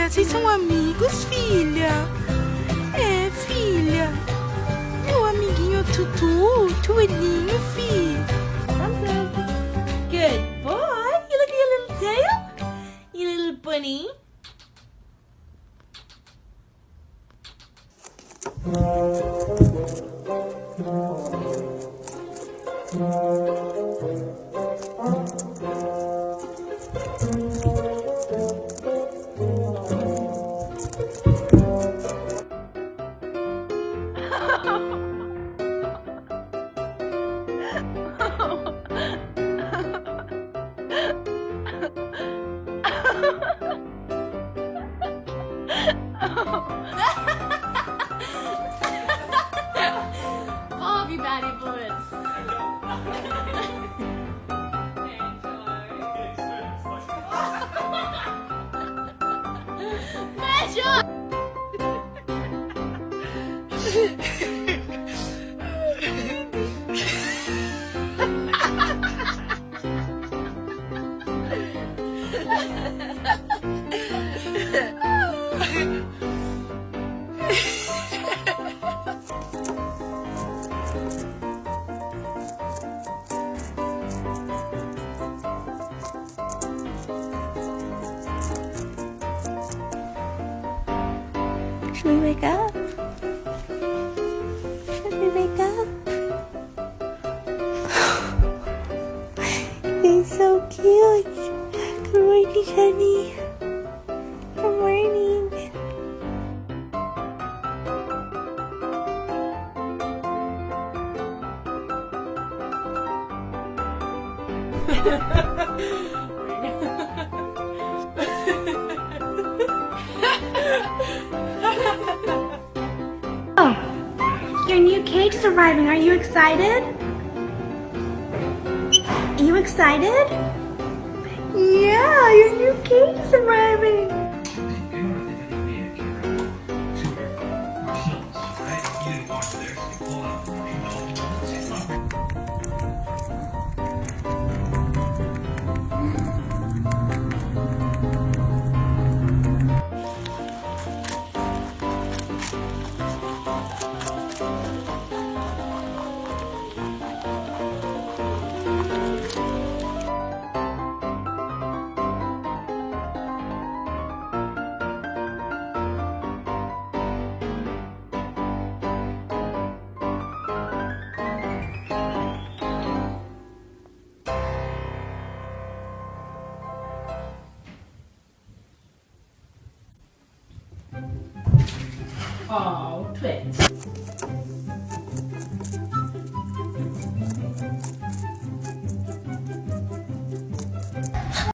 vocês são amigos, filha? É, filha. Meu amiguinho Tutu, Tuelinho, filho. Good boy. You look at your little tail. You little bunny. Bobby Batty Bullets. Measure! Should we wake up? Should we wake up? He's so cute. Good morning, honey. Good morning. Oh, your new cage is arriving. Are you excited? Are you excited? Yeah, your new cage is arriving. Oh, twins.